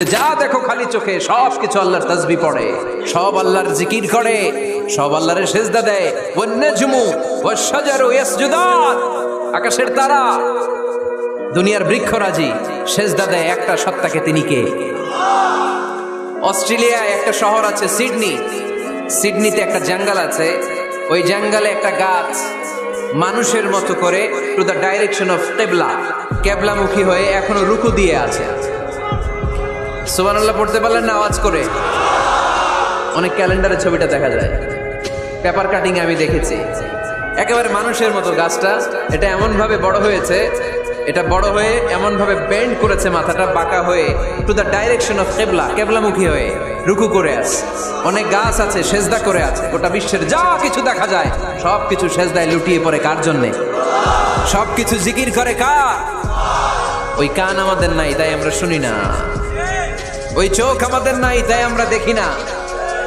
যা দেখো খালি চোখে সব কিছু আল্লাহর তাসবিহ পড়ে, সব আল্লাহর জিকির করে, সব আল্লাহর সিজদা দেয়। ওয়ান-নাজমু ওয়াশ-শাজারু ইয়াসজুদান, আকাশের তারা, দুনিয়ার বৃক্ষরাজি সিজদা দেয় একটা সত্তাকে। তিনি কে? অস্ট্রেলিয়ায় একটা শহর আছে সিডনি, সিডনিতে একটা জঙ্গল আছে। ওই জঙ্গলে একটা গাছ মানুষের মতো করে টু দ্য ডাইরেকশন অফ কিবলা, কিবলামুখী হয়ে এখনো রুকু দিয়ে আছে। সুবহানাল্লাহ পড়তে পারলেন না আওয়াজ করে? অনেক ক্যালেন্ডারে ছবিটা দেখা যায়, পেপার কাটিং আমি দেখেছি। একেবারে মানুষের মতো গাছটা, এটা এমন ভাবে বড় হয়েছে, এটা বড় হয়ে এমন ভাবে বেন্ড করেছে, মাথাটা বাঁকা হয়ে টু দ্য ডাইরেকশন অফ কিবলা, কিবলামুখী হয়ে রুকু করে আছে। অনেক গাছ আছে সেজদা করে আছে। গোটা বিশ্বের যা কিছু দেখা যায় সব কিছু সেজদায় লুটিয়ে পড়ে কার জন্যে? সব কিছু জিকির করে কার? ওই কান আমাদের নাই তাই আমরা শুনি না, ওই চোখ আমাদের নাই তাই আমরা দেখি না,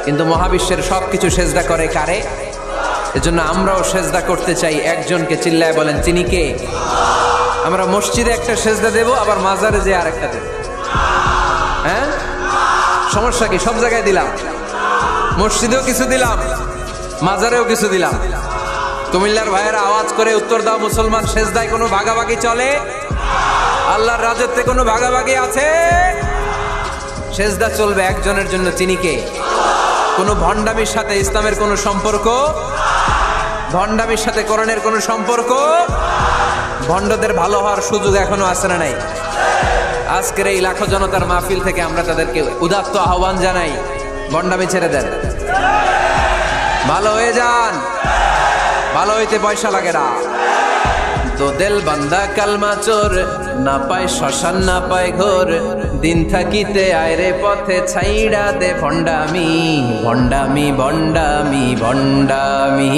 কিন্তু মহাবিশ্বের সবকিছু সেজদা করে কারে? এজন্য আমরাও সেজদা করতে চাই একজনকে। চিল্লায় বলেন তিনি কে? আমরা মসজিদে একটা সেজদা দেব, আবার মাজারে যে আরেকটা দেব। হ্যাঁ, সমস্যা কি? সব জায়গায় দিলাম, মসজিদেও কিছু দিলাম, মাজারেও কিছু দিলাম। কুমিল্লার ভাইয়েরা আওয়াজ করে উত্তর দাও, মুসলমান সেজদায় কোনো ভাগাভাগি চলে? আল্লাহর রাজত্বে কোনো ভাগাভাগি আছে? সেজদা চলবে একজনের জন্য, তিনি কে? কোনো ভণ্ডামির সাথে ইসলামের কোনো সম্পর্ক, ভণ্ডামির সাথে কোরআনের কোনো সম্পর্ক। ভণ্ডদের ভালো হওয়ার সুযোগ এখনো আছে না নাই? আজকের এই লাখো জনতার মাহফিল থেকে আমরা তাদেরকে উদাত্ত আহ্বান জানাই, ভণ্ডামি ছেড়ে দেন, ভালো হয়ে যান। ভালো হইতে পয়সা লাগে না। তো দেল বান্দা কালমা চোর, না পায় শ্মশান না পায় ঘোর, দিন থাকিতে আয়রে পথে ছাইড়া দে ভণ্ডামি, ভণ্ডামি ভণ্ডামি ভণ্ডামি,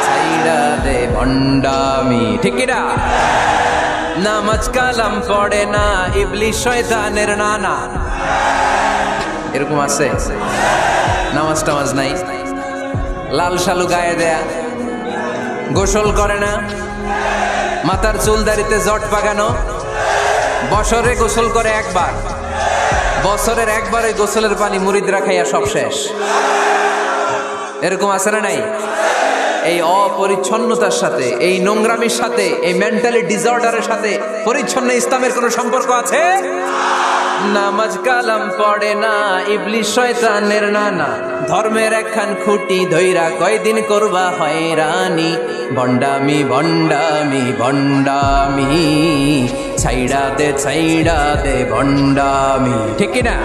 ছাইড়া দে ভণ্ডামি। ঠিক কিনা? নামাজ কালাম পড়ে না, ইবলিশ শয়তানের নানা। এরকম আছে? নামাজ টামাজ নাই, লাল শালু গায়ে দেয়া, গোসল করে না, মাথার চুল দাড়িতে জট পাকানো, বছরে গোসল করে একবার, বছরের একবারে গোসলের পানি মুরিদরা খাইয়া সব শেষ। এরকম আছে না নাই? এই অপরিচ্ছন্নতার সাথে, এই নোংরামির সাথে, এই মেন্টালি ডিসঅর্ডারের সাথে পরিচ্ছন্ন ইসলামের কোনো সম্পর্ক আছে? নামাজ কালাম পড়ে না, ইবলিশ শয়তানের নানা, ধর্মের একখান খুঁটি ধইরা কয়দিন করবা হয়রানি, ভণ্ডামি ভণ্ডামি ভণ্ডামি, ছাইড়া দে ভণ্ডামি। ঠিক কিনা?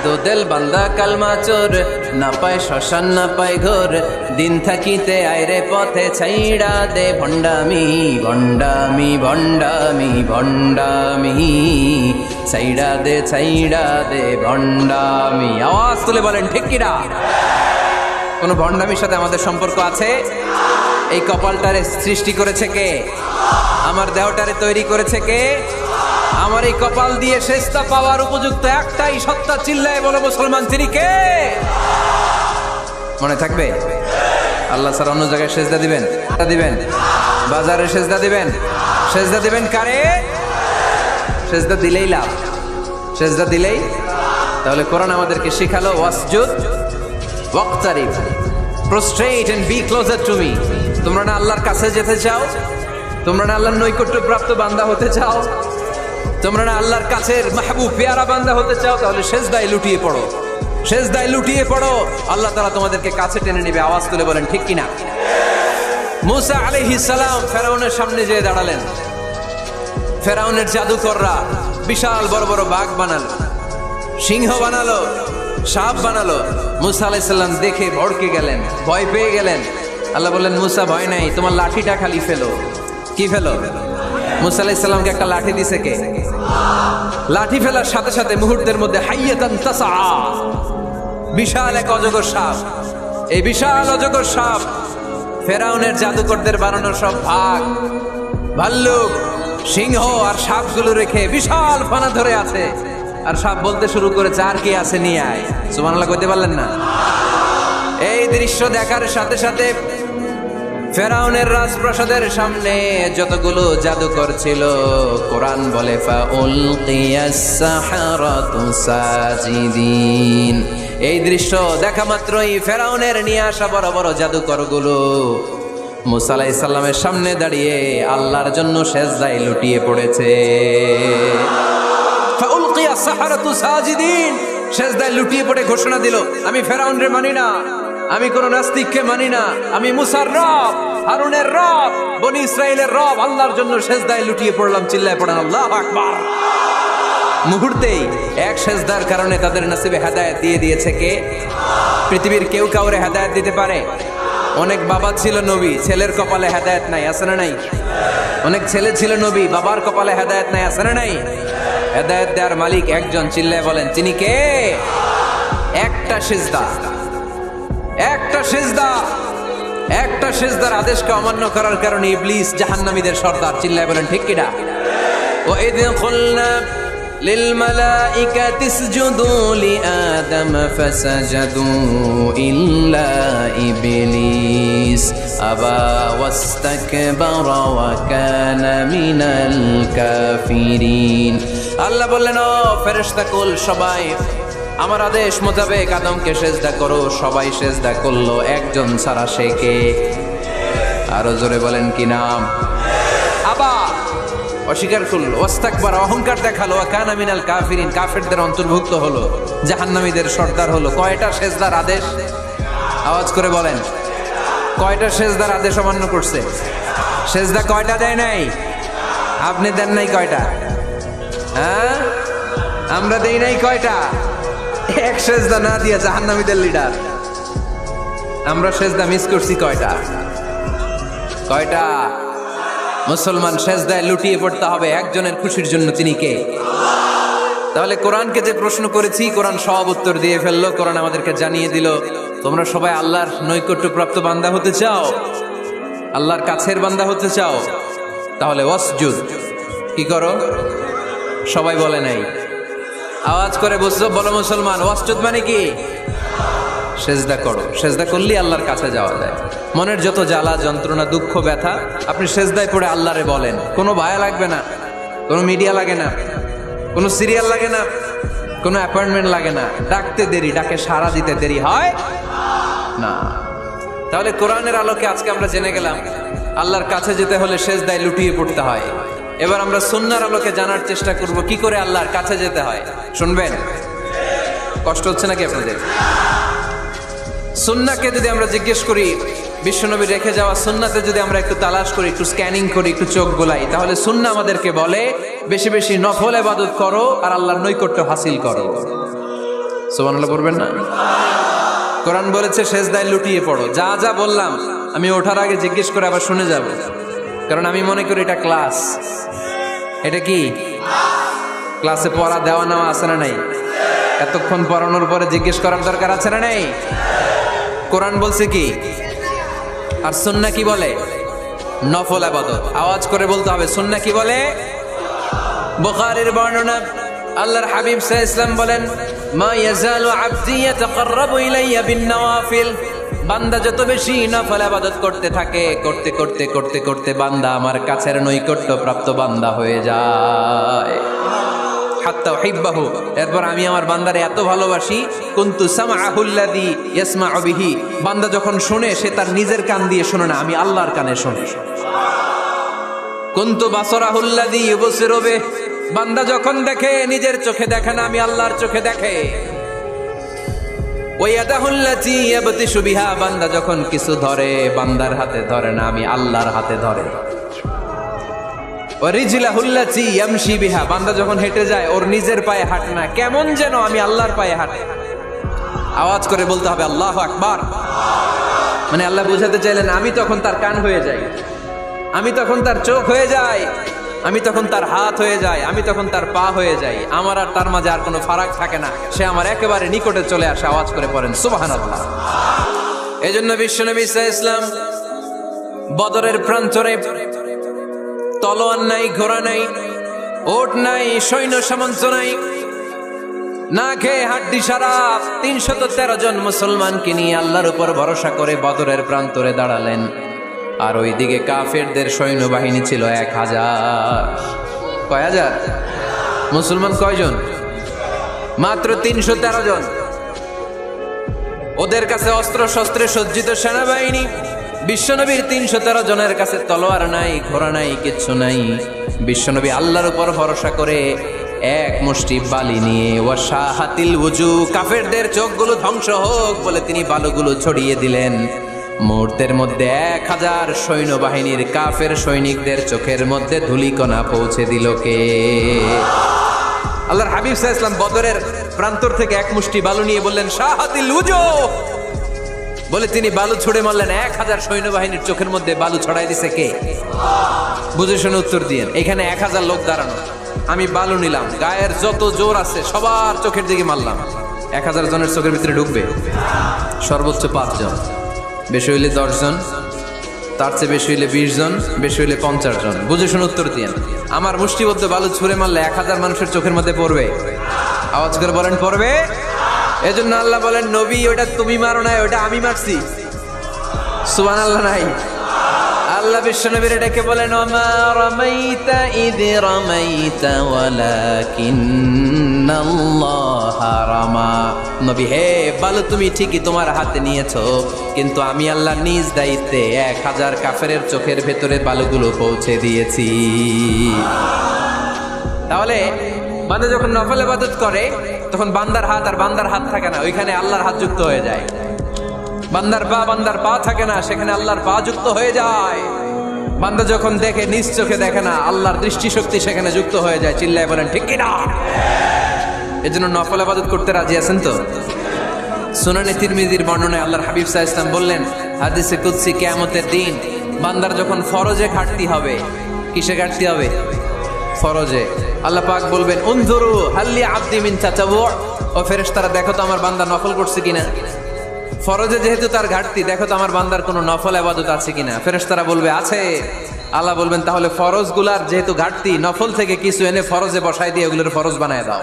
দোদেল বান্দা কালমা চোর, না পায় শ্মশান না পায় ঘোর, দিন থাকিতে আয়রে পথে ছাইড়া দে ভণ্ডামি, ভণ্ডামি ভণ্ডামি ভণ্ডামি, ছাইড়া দে ভণ্ডামি। আওয়াজ তুলে বলেন ঠিক কিনা? কোন ভণ্ডামির সাথে আমাদের সম্পর্ক আছে? এই কপালটারে সৃষ্টি করেছে কে? আমার দেহটারে তৈরি করেছে কে? আমার এই কপাল দিয়ে সেজদা পাওয়ার উপযুক্ত একটাই সত্তা। চিল্লায় বলো মুসলমান, তিনি কে? মনে থাকবে? আল্লাহ ছাড়া অন্য জায়গায় সেজদা দিবেন? বাজারে সেজদা দিবেন? সেজদা দিবেন কারে? সেজদা দিলেই লাভ, সেজদা দিলেই। তাহলে কোরআন আমাদেরকে শিখালো ওয়াসজুদ ওয়াকতারিব, prostrate and be closer to me. তোমরা না আল্লাহর কাছে যেতে চাও? তোমরা না আল্লাহর নৈকট্য প্রাপ্ত বান্দা হতে চাও? তোমরা না আল্লাহর কাছের মাহবুব পেয়ারা বান্দা হতে চাও? তাহলে সেজদায় লুটিয়ে পড়ো, সেজদায় লুটিয়ে পড়ো। আল্লাহ তাআলা তোমাদেরকে কাছে টেনে নেবে। আওয়াজ তুলে বলেন ঠিক কিনা? মুসা আলাইহিস সালাম ফেরাউনের সামনে যেয়ে দাঁড়ালেন। ফেরাউনের জাদুকররা বিশাল বড় বড় বাঘ বানালো, সিংহ বানালো, সাপ বানালো। মুসা আলাইহিস সালাম দেখে ভড়কে গেলেন, ভয় পেয়ে গেলেন। আল্লাহ বললেন, মুসা ভয় নাই, তোমার লাঠিটা খালি ফেলো। কি ফেলো? মুসা আলাইহিস সালামকে একটা লাঠি দিছে কে? লাঠি ফেলার সাথে সাথে মুহূর্তের মধ্যে হাইয়াতান তাসআ, বিশাল এক অজগর সাপ। এই বিশাল অজগর সাপ ফেরাউনের জাদুকরদের বানানো সব ভাগ, ভাল্লুক, সিংহ আর সাপগুলো রেখে বিশাল ফানা ধরে আছে। আর সাপ বলতে শুরু করেছে, আর কি আছে নিয়ে আয়। সুবহানাল্লাহ কইতে পারলেন না? এই দৃশ্য দেখার সাথে সাথে ফেরাউনের রাজপ্রাসাদের সামনে যতগুলো জাদুকর ছিল, কোরআন বলে ফাউলকিয়াস সাহারাতু সাজিদিন। এই দৃশ্য দেখা মাত্রই ফেরাউনের নিয়ে আসা বড় বড় জাদুকরগুলো মুসা আলাইহিস সালামের সামনে দাঁড়িয়ে আল্লাহর জন্য সেজদায় লুটিয়ে পড়েছে। ফাউলকিয়াস সাহারাতু সাজিদিন, সেজদায় লুটিয়ে পড়ে ঘোষণা দিল, আমি ফেরাউনরে মানি না, আমি কোন নাস্তিককে মানি না, আমি মুসার রব, হারুনের রব, বনি ইসরাইলের রব, আল্লাহর জন্য সেজদায় লুটিয়ে পড়লাম। চিল্লায় পড়েন আল্লাহু আকবার। মুহূর্তেই এক সেজদার কারণে তাদের নসিবে হেদায়েত দিয়ে দিয়েছে কে? পৃথিবীর কেউ কাউরে হেদায়েত দিতে পারে? অনেক বাবা ছিল নবী, ছেলের কপালে হেদায়েত নাই, আছে না নাই? অনেক ছেলে ছিল নবী, বাবার কপালে হেদায়েত নাই, আছে না নাই? হেদায়েত দেওয়ার মালিক একজন, চিল্লায় বলেন তিনি কে? একটা সিজদা, একটা সিজদা, একটা সিজদার আদেশকে অমান্য করার কারণে ইবলিস জাহান্নামীদের সর্দার। চিল্লায় বলেন ঠিক কিনা? ওয়া ইয কুলনা লিল মালাইকাতি ইসজুদু লিআদম ফাসাজাদু ইল্লা ইবলিস আবা ওয়াস্তাকবারা ওয়া কানা মিনাল কাফিরিন। আল্লাহ বললেন, ও ফেরেশতা কুল সবাই আমার আদেশ মোতাবেক আদমকে সেজদা করো। সবাই সেজদা করলো, একজন ছাড়া, সে কে? আরো জোরে বলেন কি নাম? আবা, অস্বীকার করলো, ওয়াস্তাকবার, অহংকার দেখালো, ওয়া কানা মিনাল কাফিরিন, কাফেরদের অন্তর্ভুক্ত হলো, জাহান্নামীদের সর্দার হলো। কয়টা সেজদার আদেশ? আওয়াজ করে বলেন, কয়টা সেজদার আদেশ অমান্য করছে? সেজদা কয়টা দেয় নাই? আপনি দেন নাই কয়টা? হ্যাঁ, আমরা দেই নাই কয়টা? এক সেজদা না দিয়া জাহান্নামীদের লিডার। আমরা সেজদা মিস করছি কয়টা? কয়টা? মুসলমান সেজদায় লুটিয়ে পড়তে হবে একজনের খুশির জন্য, তিনি কে? তাহলে কোরআনকে যে প্রশ্ন করেছি, কোরআন সব উত্তর দিয়ে ফেললো। কোরআন আমাদেরকে জানিয়ে দিল, তোমরা সবাই আল্লাহর নৈকট্যপ্রাপ্ত বান্দা হতে চাও, আল্লাহর কাছের বান্দা হতে চাও, তাহলে ওয়াসজুদ, কি করো? সবাই বলে নাই, আওয়াজ করে বলো মুসলমান, ওয়াসজুদ মানে কি? সেজদা করো। সেজদা করলেই আল্লাহর কাছে যাওয়া যায়। মনের যত জ্বালা যন্ত্রণা দুঃখ ব্যথা আপনি সেজদায় পড়ে আল্লাহরে বলেন। কোনো ভায়া লাগবে না, কোনো মিডিয়া লাগে না, কোনো সিরিয়াল লাগে না, কোনো অ্যাপয়েন্টমেন্ট লাগে না, ডাকতে দেরি, ডাকে সাড়া দিতে দেরি হয় না। তাহলে কোরআনের আলোকে আজকে আমরা জেনে গেলাম আল্লাহর কাছে যেতে হলে সেজদায় লুটিয়ে পড়তে হয়। এবার আমরা সুন্নাহর আলোকে জানার চেষ্টা করব কি করে আল্লাহর কাছে যেতে হয়। শুনবেন? কষ্ট হচ্ছে নাকি আপনাদের? সুন্নাহকে যদি আমরা জিজ্ঞেস করি, বিশ্বনবী রেখে যাওয়া সুন্নাতে যদি আমরা একটু তালাশ করি, একটু স্ক্যানিং করি, একটু চোখ গোলাই, তাহলে সুন্নাহ আমাদেরকে বলে বেশি বেশি নফল ইবাদত করো আর আল্লাহর নৈকট্য হাসিল করো। সুবহানাল্লাহ পড়বেন না? কোরআন বলেছে সেজদায় লুটিয়ে পড়ো। যা যা বললাম আমি ওঠার আগে জিজ্ঞেস করে আবার শুনে যাব, কারণ আমি মনে করি এটা ক্লাস। এটা কি ক্লাসে পড়া দেওয়া নেওয়া আছে না নাই? এতক্ষণ পড়ানোর পরে জিজ্ঞেস করার দরকার আছে না নাই? কোরআন বলছে কি আর সুন্নাহ কি বলে? নফল ইবাদত। আওয়াজ করে বলতে হবে, সুন্নাহ কি বলে? বুখারীর বর্ণনা, আল্লাহর হাবিব সাল্লাল্লাহু আলাইহি ওয়াসাল্লাম বলেন, মা ইয়াজালু আবদি ইয়াতাকাররাবু ইলাইয়া বিন-নওয়াফিল, বান্দা যত বেশি নফল ইবাদত করতে থাকে, করতে করতে করতে করতে বান্দা আমার কাছের নৈকট্য প্রাপ্ত বান্দা হয়ে যায়। হাত্তা উহিব্বাহু, এরপর আমি আমার বান্দারে এত ভালোবাসি, কুনতু সামআহুল্লাযী ইয়াসমাউ বিহি, বান্দা যখন শুনে সে তার নিজের কান দিয়ে শুনে না, আমি আল্লাহর কানে শুনি। কুনতু বাসরাহুল্লাযী ইউবসিরু বিহি, বান্দা যখন দেখে নিজের চোখে দেখে না, আমি আল্লাহর চোখে দেখে। ওয়া ইয়াদাহুল্লাতী ইয়াবতিশু বিহা, বান্দা যখন কিছু ধরে বান্দার হাতে ধরে না, আমি আল্লাহর হাতে ধরে। ওয়া রিজলাহুল্লাতী ইয়ামশি বিহা, বান্দা যখন হেঁটে যায় ওর নিজের পায়ে হাঁটে না, কেমন যেন আমি আল্লাহর পায়ে হাঁটে। আওয়াজ করে বলতে হবে আল্লাহু আকবার। মানে আল্লাহ বুঝাতে চাইলেন আমি তখন তার কান হয়ে যাই, আমি তখন তার চোখ হয়ে যাই, আমি তখন তার হাত হয়ে যাই, আমি তখন তার পা হয়ে যাই। আমার আর তার মাঝে আর কোনো ফারাক থাকে না, সে আমার একেবারে নিকটে চলে আসে। আওয়াজ করে পড়েন সুবহানাল্লাহ। এজন্য বিশ্বনবী সাল্লাল্লাহু আলাইহি ওয়াসাল্লাম বদরের প্রান্তরে তলোয়ার নাই, ঘোড়া নাই, ওট নাই, সৈন্য সামন্ত নাই, না খেয়ে হাড্ডি সারা ৩১৩ জন মুসলমানকে নিয়ে আল্লাহর উপর ভরসা করে বদরের প্রান্তরে দাঁড়ালেন। আর ওইদিকে কাফেরদের সৈন্যবাহিনী ছিল 1000। কয় হাজার? মুসলমান কয়জন? মাত্র 313 জন। ওদের কাছে অস্ত্র শস্ত্রে সজ্জিত সেনাবাহিনী। বিশ্বনবীর 313 জনের কাছে তলোয়ার নাই, ঘোড়া নাই, কিচ্ছু নাই। বিশ্বনবী আল্লাহর উপর ভরসা করে এক মুষ্টি বালি নিয়ে ওয়াশাহাতিল ওযু, কাফেরদের চোখগুলো ধ্বংস হোক বলে তিনি বালুগুলো ছড়িয়ে দিলেন। মুহূর্তের মধ্যে 1000 সৈন্যবাহিনীর কাফের সৈনিকদের চোখের মধ্যে ধূলিকণা পৌঁছে দিল কে? আল্লাহর হাবিব সাল্লাল্লাহু আলাইহি ওয়াসাল্লাম বদরের প্রান্তর থেকে এক মুষ্টি বালু নিয়ে বললেন শাহাতিল ওযু বলে তিনি বালু ছুড়ে মারলেন। 1000 সৈন্যবাহিনীর চোখের মধ্যে বালু ছড়াই দিছে কে? বুঝে শুনে উত্তর দিয়েন। এখানে 1000 লোক দাঁড়ানো, আমি বালু নিলাম, গায়ের যত জোর আছে সবার চোখের দিকে মারলাম। 1000 জনের চোখের ভিতরে ঢুকবে? সর্বোচ্চ 5 জন, বেশি হইলে 10 জন, তার চেয়ে বেশি হইলে 20 জন, বেশি হইলে 50 জন। বুঝে শুনে উত্তর দিয়েন। আমার মুষ্টিবদ্ধ বালু ছুঁড়ে মারলে 1000 মানুষের চোখের মধ্যে পড়বে? আওয়াজ করে বলেন পড়বে। এজন্য আল্লাহ বলেন নবী ওটা তুমি মারো নাই, ওটা আমি মারছি। সুবহানাল্লাহ নাই? আল্লাহ বিশ্বনবীর ডেকে বলেন ওমা রামাইতা ইয রামাইতা ওয়ালাকিন্নাল্লাহা রামা। নবী হে, বালু তুমি ঠিকই তোমার হাতে নিয়েছো, কিন্তু আমি আল্লাহ নিজ দায়িত্বে 1000 কাফেরের চোখের ভেতরে বালুগুলো পৌঁছে দিয়েছি। তাহলে বান্দা যখন নফল ইবাদত করে তখন বান্দার হাত আর বান্দার হাত থাকে না, ওইখানে আল্লাহর হাত যুক্ত হয়ে যায়। বান্দার পা থাকে না, সেখানে আল্লাহর পা যুক্ত হয়ে যায়। বান্দা যখন দেখে নিজ চোখে দেখে না, আল্লাহর দৃষ্টিশক্তি সেখানে যুক্ত হয়ে যায়। চিল্লায় বলেন ঠিক কি না? এজন্য নফল ইবাদত করতে রাজি আছেন তো? সুনানে তিরমিজির বর্ণনায় আল্লাহর হাবিব সাল্লাল্লাহু আলাইহি ওয়াসাল্লাম বললেন হাদিসে কুদসি কিয়ামতের দিন বান্দার যখন ফরজে ঘাটতি হবে, কিসে ঘাটতি হবে? ফরজে। আল্লাহ পাক বলবেন উনজুরু হাল্লি আবদি মিন তাতাওয়ু, ও ফেরেশতারা দেখো তো আমার বান্দা নফল করছে কিনা। ফরজে যেহেতু তার ঘাটতি, দেখো তো আমার বান্দার কোনো নফল ইবাদত আছে কিনা। ফেরেশতারা বলবে আছে। আল্লাহ বলবেন তাহলে ফরজগুলার যেহেতু ঘাটতি, নফল থেকে কিছু এনে ফরজে বসাই দিয়ে ওগুলোর ফরজ বানায় দাও।